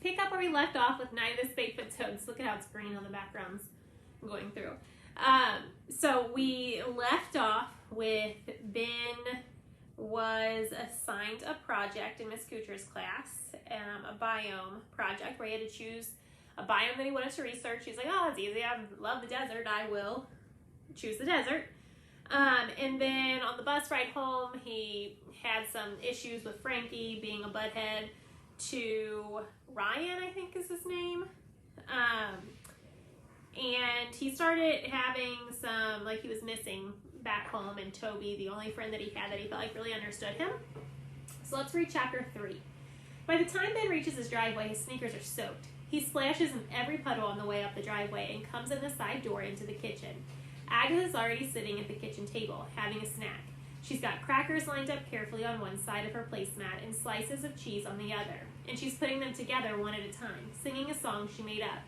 pick up where we left off with Night of the Spadefoot Toads. Look at how it's green on the backgrounds I'm going through. So we left off with Ben was assigned a project in Miss Kuchar's class, a biome project where he had to choose a biome that he wanted to research. He's like, oh, it's easy. I love the desert. I will choose the desert. And then on the bus ride home, he had some issues with Frankie being a butthead to Ryan, I think is his name. And he started having some, like he was missing back home, and Toby, the only friend that he had that he felt like really understood him. So let's read chapter 3. By the time Ben reaches his driveway, his sneakers are soaked. He splashes in every puddle on the way up the driveway and comes in the side door into the kitchen. Agatha's already sitting at the kitchen table, having a snack. She's got crackers lined up carefully on one side of her placemat and slices of cheese on the other, and she's putting them together one at a time, singing a song she made up.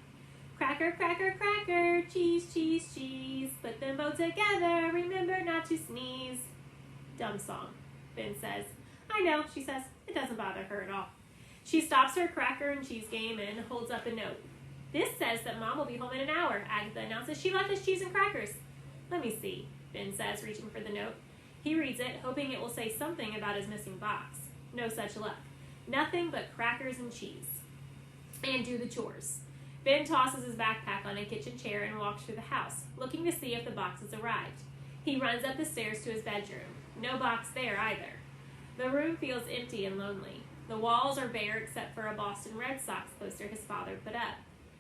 Cracker, cracker, cracker, cheese, cheese, cheese, put them both together, remember not to sneeze. Dumb song, Ben says. I know, she says. It doesn't bother her at all. She stops her cracker and cheese game and holds up a note. This says that Mom will be home in an hour, Agatha announces. She left us cheese and crackers. Let me see, Ben says, reaching for the note. He reads it, hoping it will say something about his missing box. No such luck. Nothing but crackers and cheese. And do the chores. Ben tosses his backpack on a kitchen chair and walks through the house, looking to see if the box has arrived. He runs up the stairs to his bedroom. No box there either. The room feels empty and lonely. The walls are bare except for a Boston Red Sox poster his father put up.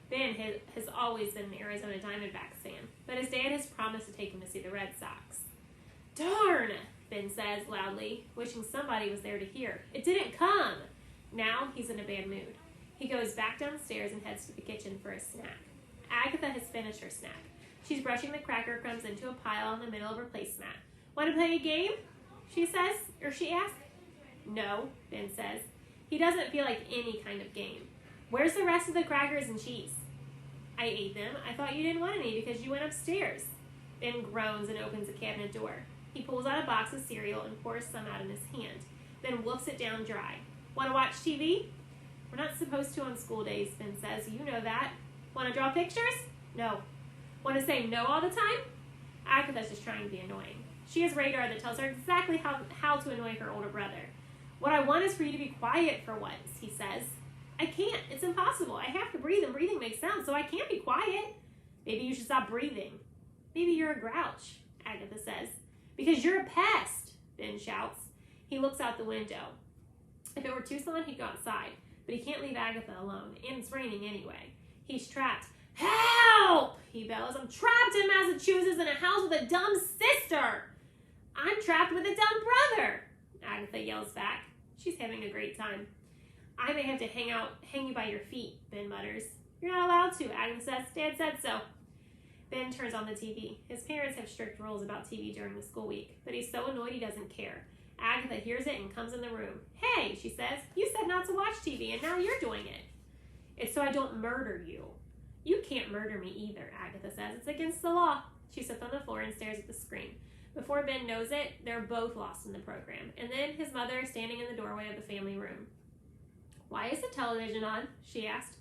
Ben has always been an Arizona Diamondbacks fan, but his dad has promised to take him to see the Red Sox. Darn, Ben says loudly, wishing somebody was there to hear. It didn't come. Now he's in a bad mood. He goes back downstairs and heads to the kitchen for a snack. Agatha has finished her snack. She's brushing the cracker crumbs into a pile in the middle of her placemat. Want to play a game? She asks. No, Ben says. He doesn't feel like any kind of game. Where's the rest of the crackers and cheese? I ate them. I thought you didn't want any because you went upstairs. Ben groans and opens a cabinet door. He pulls out a box of cereal and pours some out in his hand, then wolfs it down dry. Want to watch TV? We're not supposed to on school days, Ben says. You know that. Want to draw pictures? No. Want to say no all the time? Agatha's just trying to be annoying. She has radar that tells her exactly how to annoy her older brother. What I want is for you to be quiet for once, he says. I can't. It's impossible. I have to breathe, and breathing makes sound, so I can't be quiet. Maybe you should stop breathing. Maybe you're a grouch, Agatha says. Because you're a pest, Ben shouts. He looks out the window. If it were Tucson, he'd go outside, but he can't leave Agatha alone, and it's raining anyway. He's trapped. Help! He bellows. I'm trapped in Massachusetts in a house with a dumb sister. I'm trapped with a dumb brother, Agatha yells back. She's having a great time. I may have to hang you by your feet, Ben mutters. You're not allowed to, Agatha says. Dad said so. Ben turns on the TV. His parents have strict rules about TV during the school week, but he's so annoyed he doesn't care. Agatha hears it and comes in the room. Hey, she says, you said not to watch TV, and now you're doing it. It's so I don't murder you. You can't murder me either, Agatha says. It's against the law. She sits on the floor and stares at the screen. Before Ben knows it, they're both lost in the program, and then his mother is standing in the doorway of the family room. Why is the television on? She asked.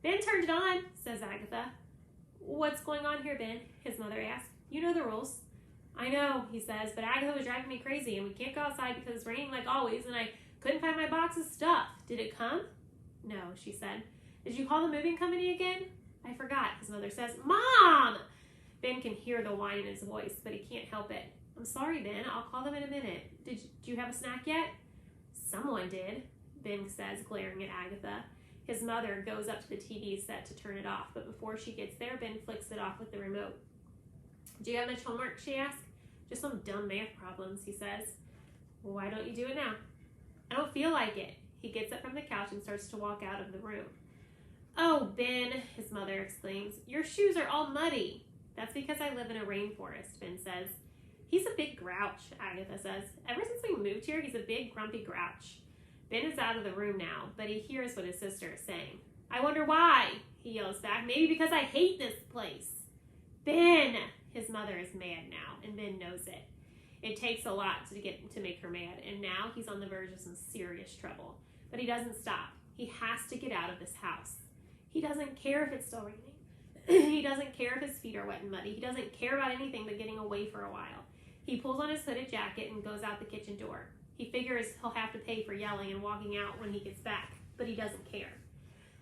Ben turned it on, says Agatha. What's going on here, Ben? His mother asked. You know the rules. I know, he says, but Agatha was driving me crazy, and we can't go outside because it's raining like always, and I couldn't find my box of stuff. Did it come? No, she said. Did you call the moving company again? I forgot, his mother says. Mom! Ben can hear the whine in his voice, but he can't help it. I'm sorry, Ben. I'll call them in a minute. Did you have a snack yet? Someone did, Ben says, glaring at Agatha. His mother goes up to the TV set to turn it off, but before she gets there, Ben flicks it off with the remote. Do you have much homework, she asks. Just some dumb math problems, he says. Well, why don't you do it now? I don't feel like it. He gets up from the couch and starts to walk out of the room. Oh, Ben, his mother exclaims, your shoes are all muddy. That's because I live in a rainforest, Ben says. He's a big grouch, Agatha says. Ever since we moved here, he's a big grumpy grouch. Ben is out of the room now, but he hears what his sister is saying. I wonder why, he yells back. Maybe because I hate this place. Ben! His mother is mad now, and Ben knows it. It takes a lot to make her mad, and now he's on the verge of some serious trouble. But he doesn't stop. He has to get out of this house. He doesn't care if it's still raining. He doesn't care if his feet are wet and muddy. He doesn't care about anything but getting away for a while. He pulls on his hooded jacket and goes out the kitchen door. He figures he'll have to pay for yelling and walking out when he gets back, but he doesn't care.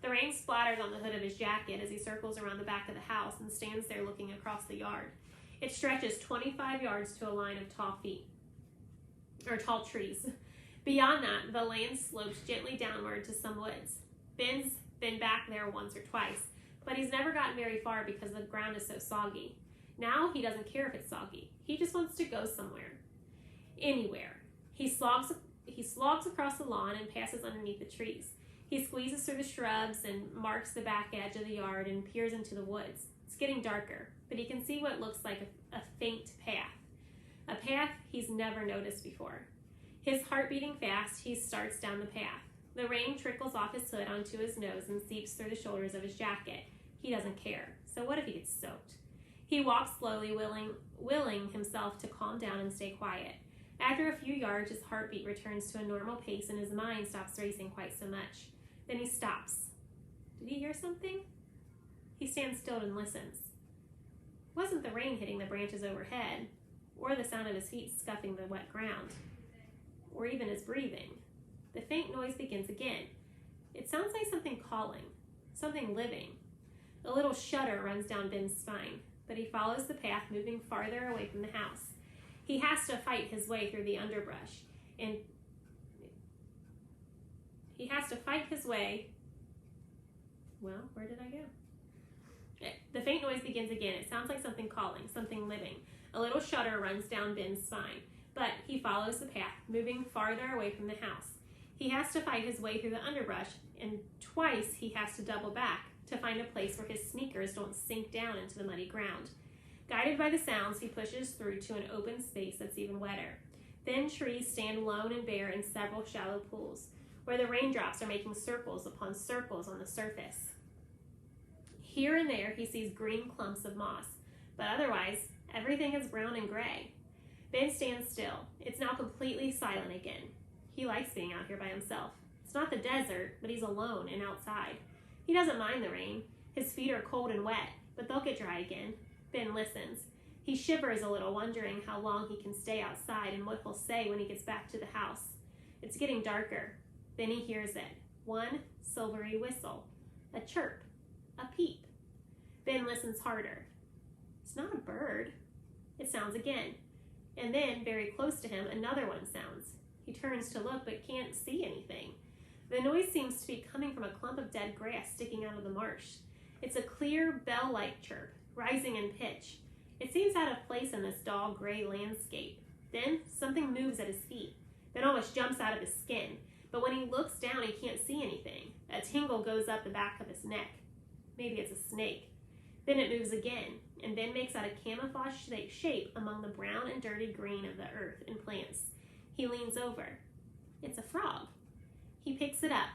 The rain splatters on the hood of his jacket as he circles around the back of the house and stands there looking across the yard. It stretches 25 yards to a line of tall trees. Beyond that, the land slopes gently downward to some woods. Ben's been back there once or twice, but he's never gotten very far because the ground is so soggy. Now he doesn't care if it's soggy. He just wants to go somewhere. Anywhere. He slogs across the lawn and passes underneath the trees. He squeezes through the shrubs and marks the back edge of the yard and peers into the woods. It's getting darker, but he can see what looks like a faint path. A path he's never noticed before. His heart beating fast, he starts down the path. The rain trickles off his hood onto his nose and seeps through the shoulders of his jacket. He doesn't care. So what if he gets soaked? He walks slowly, willing himself to calm down and stay quiet. After a few yards, his heartbeat returns to a normal pace and his mind stops racing quite so much. Then he stops. Did he hear something? He stands still and listens. It wasn't the rain hitting the branches overhead, or the sound of his feet scuffing the wet ground, or even his breathing. The faint noise begins again. It sounds like something calling, something living. A little shudder runs down Ben's spine, but he follows the path, moving farther away from the house. He has to fight his way through the underbrush, and where did I go? The faint noise begins again. It sounds like something calling, something living. A little shudder runs down Ben's spine, but he follows the path, moving farther away from the house. He has to fight his way through the underbrush, and twice he has to double back to find a place where his sneakers don't sink down into the muddy ground. Guided by the sounds, he pushes through to an open space that's even wetter. Thin trees stand lone and bare in several shallow pools, where the raindrops are making circles upon circles on the surface. Here and there, he sees green clumps of moss, but otherwise, everything is brown and gray. Ben stands still. It's now completely silent again. He likes being out here by himself. It's not the desert, but he's alone and outside. He doesn't mind the rain. His feet are cold and wet, but they'll get dry again. Ben listens. He shivers a little, wondering how long he can stay outside and what he'll say when he gets back to the house. It's getting darker. Then he hears it. One silvery whistle. A chirp. A peep. Ben listens harder. It's not a bird. It sounds again. And then, very close to him, another one sounds. He turns to look, but can't see anything. The noise seems to be coming from a clump of dead grass sticking out of the marsh. It's a clear, bell-like chirp, rising in pitch. It seems out of place in this dull, gray landscape. Then, something moves at his feet. Ben almost jumps out of his skin, but when he looks down, he can't see anything. A tingle goes up the back of his neck. Maybe it's a snake. Then it moves again, and Ben makes out a camouflage shape among the brown and dirty green of the earth and plants. He leans over. It's a frog. He picks it up.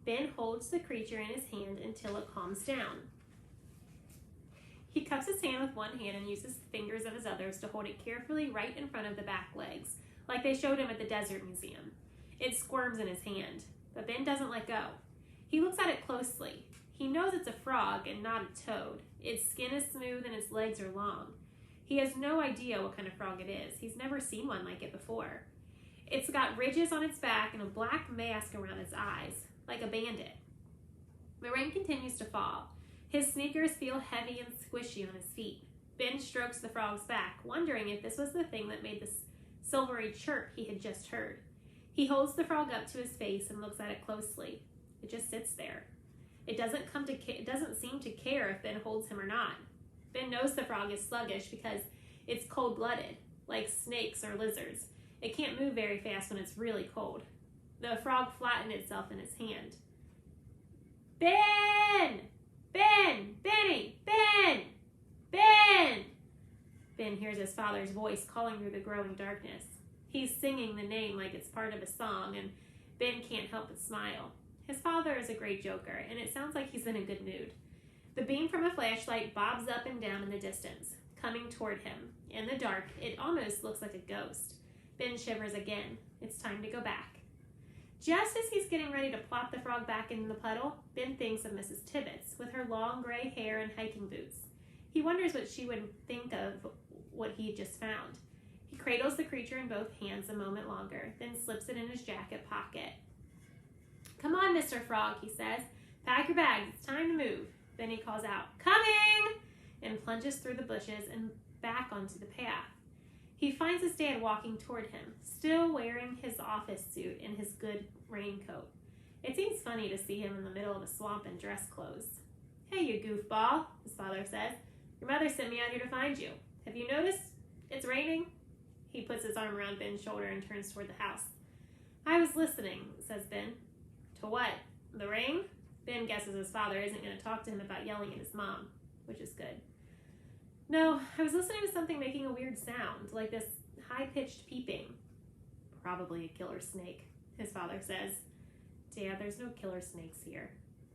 Ben holds the creature in his hand until it calms down. He cups his hand with one hand and uses the fingers of his others to hold it carefully right in front of the back legs, like they showed him at the Desert Museum. It squirms in his hand, but Ben doesn't let go. He looks at it closely. He knows it's a frog and not a toad. Its skin is smooth and its legs are long. He has no idea what kind of frog it is. He's never seen one like it before. It's got ridges on its back and a black mask around its eyes, like a bandit. The rain continues to fall. His sneakers feel heavy and squishy on his feet. Ben strokes the frog's back, wondering if this was the thing that made the silvery chirp he had just heard. He holds the frog up to his face and looks at it closely. It just sits there. It doesn't seem to care if Ben holds him or not. Ben knows the frog is sluggish because it's cold-blooded, like snakes or lizards. It can't move very fast when it's really cold. The frog flattened itself in its hand. Ben! Ben! Benny! Ben! Ben! Ben hears his father's voice calling through the growing darkness. He's singing the name like it's part of a song, and Ben can't help but smile. His father is a great joker, and it sounds like he's in a good mood. The beam from a flashlight bobs up and down in the distance, coming toward him. In the dark, it almost looks like a ghost. Ben shivers again. It's time to go back. Just as he's getting ready to plop the frog back in the puddle, Ben thinks of Mrs. Tibbets with her long gray hair and hiking boots. He wonders what she would think of what he had just found. He cradles the creature in both hands a moment longer, then slips it in his jacket pocket. "Come on, Mr. Frog," he says. "Pack your bags. It's time to move." Then he calls out, "Coming!" and plunges through the bushes and back onto the path. He finds his dad walking toward him, still wearing his office suit and his good raincoat. It seems funny to see him in the middle of a swamp in dress clothes. "Hey, you goofball," his father says. "Your mother sent me out here to find you. Have you noticed it's raining?" He puts his arm around Ben's shoulder and turns toward the house. "I was listening," says Ben. "To what? The rain?" Ben guesses his father isn't going to talk to him about yelling at his mom, which is good. "No, I was listening to something making a weird sound, like this high-pitched peeping." "Probably a killer snake," his father says. "Dad, there's no killer snakes here."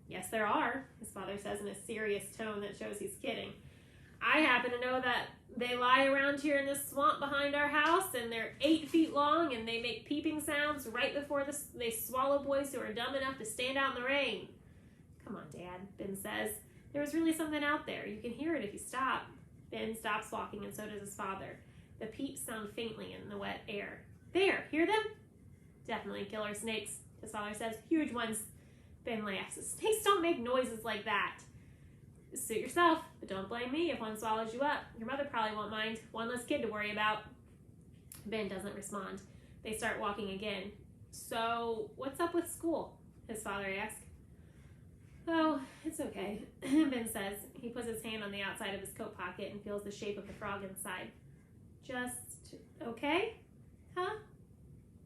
"Yes, there are," his father says in a serious tone that shows he's kidding. "I happen to know that they lie around here in this swamp behind our house, and they're 8 feet long, and they make peeping sounds right before they swallow boys who are dumb enough to stand out in the rain." "Come on, Dad," Ben says. "There was really something out there. You can hear it if you stop." Ben stops walking, and so does his father. The peeps sound faintly in the wet air. "There, hear them?" "Definitely killer snakes," his father says. "Huge ones." Ben laughs. "Snakes don't make noises like that." "Suit yourself, but don't blame me if one swallows you up. Your mother probably won't mind. One less kid to worry about." Ben doesn't respond. They start walking again. "So, what's up with school?" his father asks. "Oh, it's okay," Ben says. He puts his hand on the outside of his coat pocket and feels the shape of the frog inside. "Just okay? Huh?"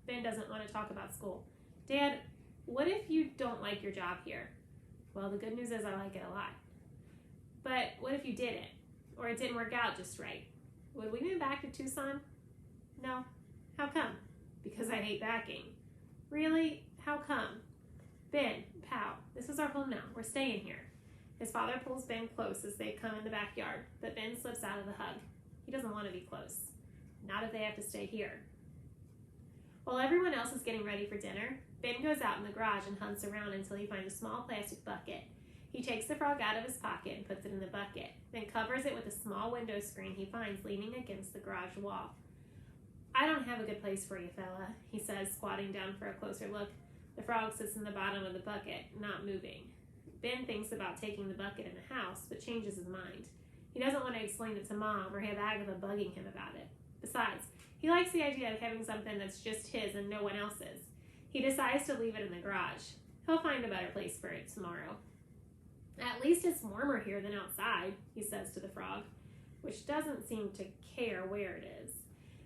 Ben doesn't want to talk about school. "Dad, what if you don't like your job here?" "Well, the good news is I like it a lot." "But what if you didn't? Or it didn't work out just right? Would we move back to Tucson?" "No." "How come?" "Because I hate backing." "Really? How come?" "Ben, pal, this is our home now. We're staying here." His father pulls Ben close as they come in the backyard, but Ben slips out of the hug. He doesn't want to be close. Not if they have to stay here. While everyone else is getting ready for dinner, Ben goes out in the garage and hunts around until he finds a small plastic bucket. He takes the frog out of his pocket and puts it in the bucket, then covers it with a small window screen he finds leaning against the garage wall. "I don't have a good place for you, fella," he says, squatting down for a closer look. The frog sits in the bottom of the bucket, not moving. Ben thinks about taking the bucket in the house, but changes his mind. He doesn't want to explain it to Mom or have Agatha bugging him about it. Besides, he likes the idea of having something that's just his and no one else's. He decides to leave it in the garage. He'll find a better place for it tomorrow. "At least it's warmer here than outside," he says to the frog, which doesn't seem to care where it is.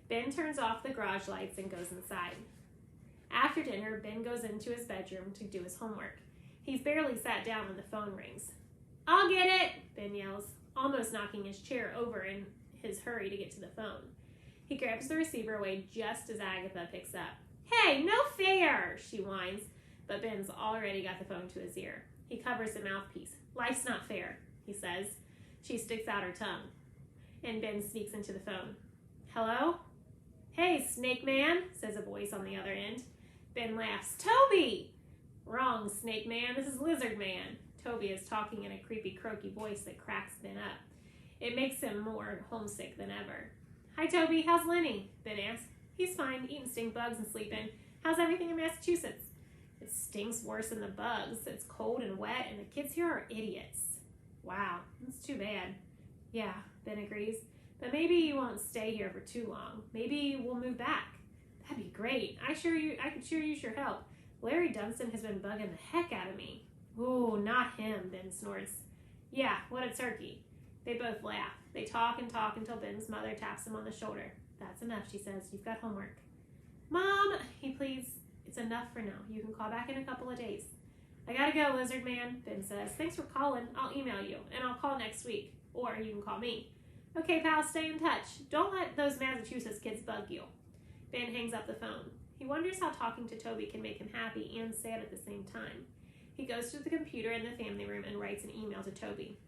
Ben turns off the garage lights and goes inside. After dinner, Ben goes into his bedroom to do his homework. He's barely sat down when the phone rings. "I'll get it," Ben yells, almost knocking his chair over in his hurry to get to the phone. He grabs the receiver away just as Agatha picks up. "Hey, no fair," she whines, but Ben's already got the phone to his ear. He covers the mouthpiece. "Life's not fair," he says. She sticks out her tongue, and Ben sneaks into the phone. "Hello?" "Hey, Snake Man," says a voice on the other end. Ben laughs. "Toby!" "Wrong, Snake Man. This is Lizard Man." Toby is talking in a creepy, croaky voice that cracks Ben up. It makes him more homesick than ever. "Hi, Toby. How's Lenny?" Ben asks. "He's fine, eating stink bugs and sleeping. How's everything in Massachusetts?" "It stinks worse than the bugs. It's cold and wet, and the kids here are idiots." "Wow, that's too bad." "Yeah," Ben agrees. "But maybe you won't stay here for too long. Maybe we'll move back." "That'd be great. I could sure use your help. Larry Dunstan has been bugging the heck out of me." "Ooh, not him," Ben snorts. "Yeah, what a turkey." They both laugh. They talk until Ben's mother taps him on the shoulder. "That's enough," she says. "You've got homework." "Mom," he pleads. "It's enough for now. You can call back in a couple of days." "I gotta go, Lizard Man," Ben says. "Thanks for calling. I'll email you, and I'll call next week. Or you can call me." "Okay, pal, stay in touch. Don't let those Massachusetts kids bug you." Ben hangs up the phone. He wonders how talking to Toby can make him happy and sad at the same time. He goes to the computer in the family room and writes an email to Toby.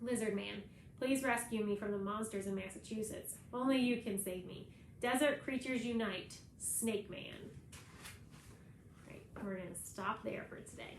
"Lizard Man, please rescue me from the monsters in Massachusetts. Only you can save me. Desert creatures unite. Snake Man." Right. we're going to stop there for today.